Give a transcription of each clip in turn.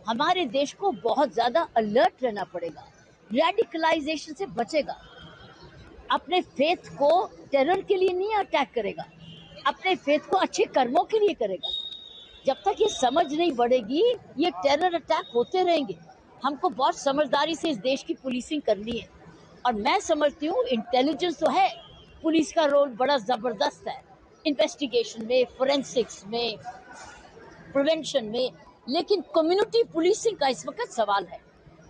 हमारे देश को बहुत ज्यादा अलर्ट रहना पड़ेगा, रेडिकलाइजेशन से बचेगा, अपने फेथ को टेरर के लिए नहीं अटैक करेगा, अपने फेथ को अच्छे कर्मों के लिए करेगा। जब तक ये समझ नहीं बढ़ेगी ये टेरर अटैक होते रहेंगे। हमको बहुत समझदारी से इस देश की पुलिसिंग करनी है और मैं समझती हूँ इंटेलिजेंस तो है, पुलिस का रोल बड़ा जबरदस्त है इन्वेस्टिगेशन में, फोरेंसिक्स में, प्रिवेंशन में, लेकिन कम्युनिटी पुलिसिंग का इस वक्त सवाल है।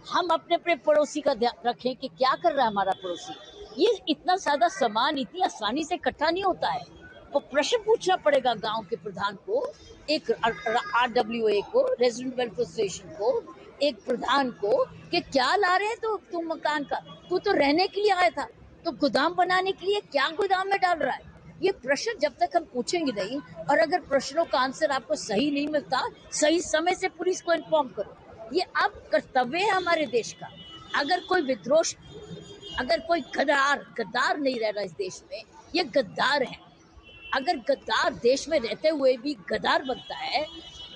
हम अपने अपने पड़ोसी का ध्यान रखें कि क्या कर रहा है हमारा पड़ोसी। ये इतना सादा सामान इतनी आसानी से इकट्ठा नहीं होता है, वो प्रश्न पूछना पड़ेगा गांव के प्रधान को, एक RWA को, रेजिडेंट वेलफेयर एसोसिएशन को, एक प्रधान को, कि क्या ला रहे हैं तो तुम मकान का, तू तो रहने के लिए आया था, तो गोदाम बनाने के लिए क्या गोदाम में डाल रहा है। ये प्रश्न जब तक हम पूछेंगे नहीं और अगर प्रश्नों का आंसर आपको सही नहीं मिलता, सही समय से पुलिस को इन्फॉर्म करो। ये अब कर्तव्य है हमारे देश का। अगर कोई विद्रोह, अगर कोई गद्दार नहीं रह रहा इस देश में, ये गद्दार है। अगर गद्दार देश में रहते हुए भी गद्दार बनता है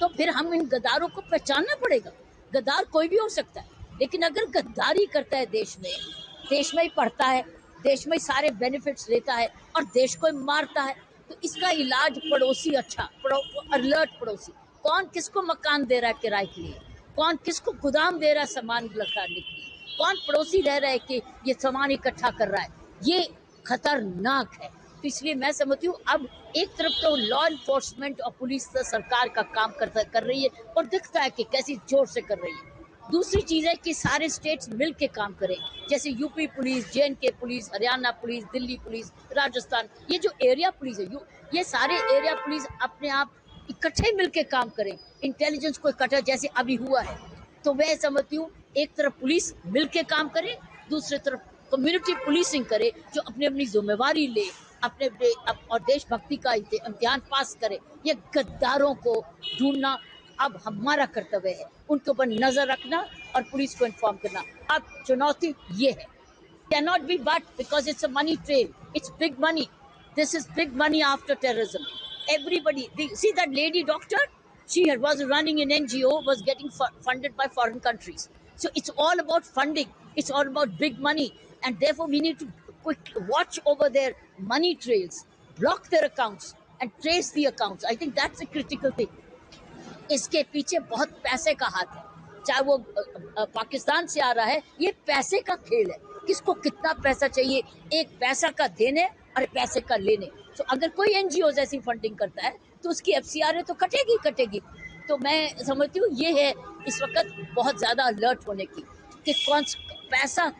तो फिर हम इन गद्दारों को पहचानना पड़ेगा। गद्दार कोई भी हो सकता है, लेकिन अगर गद्दारी करता है देश में ही पढ़ता है, देश में सारे बेनिफिट्स लेता है और देश को मारता है, तो इसका इलाज पड़ोसी अलर्ट पड़ोसी, कौन किसको मकान दे रहा है किराए के लिए, कौन किसको गोदाम दे रहा है सामान लखाने के लिए, कौन पड़ोसी रह रहा है कि ये सामान इकट्ठा कर रहा है, ये खतरनाक है। तो इसलिए मैं समझती हूँ अब एक तरफ तो लॉ इन्फोर्समेंट और पुलिस सरकार का काम कर रही है और दिखता है कि कैसी जोर से कर रही है। दूसरी चीज है कि सारे स्टेट्स मिल के काम करें, जैसे UP police, JNK police, Haryana police, Delhi police, Rajasthan, ये जो एरिया पुलिस है, ये सारे एरिया पुलिस अपने आप इकट्ठे मिलके काम करें, इंटेलिजेंस को इकट्ठा जैसे अभी हुआ है। तो मैं समझती हूँ एक तरफ पुलिस मिलके काम करे, दूसरी तरफ कम्युनिटी पुलिसिंग करे, जो अपनी अपनी जिम्मेवारी ले, अपने और देशभक्ति का इम्तिहान पास करे। ये गद्दारों को ढूंढना अब हमारा कर्तव्य है, उनके ऊपर नजर रखना और पुलिस को इन्फॉर्म करना। अब चुनौती ये है, cannot be but because it's a money trail, it's big money, this is big money after terrorism. Everybody, see that lady doctor, she was running an NGO, was getting funded by foreign countries. So it's all about funding, it's all about big money, and therefore we need to watch over their money trails, block their accounts and trace the accounts. I think that's a critical thing. इसके पीछे बहुत पैसे का हाथ है, चाहे वो पाकिस्तान से आ रहा है, ये पैसे का खेल है, किसको कितना पैसा चाहिए, एक पैसा का देने और पैसे का लेने। तो अगर कोई NGO ऐसी फंडिंग करता है तो उसकी FCRA तो कटेगी। तो मैं समझती हूँ ये है इस वक्त बहुत ज्यादा अलर्ट होने की कि कौन पैसा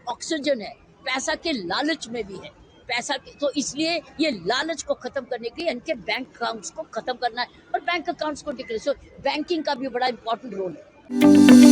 ऑक्सीजन है, पैसा के लालच में भी है, तो इसलिए ये लालच को खत्म करने के लिए इनके बैंक अकाउंट्स को खत्म करना है और बैंक अकाउंट्स को डिक्लेयर, बैंकिंग का भी बड़ा इंपॉर्टेंट रोल है।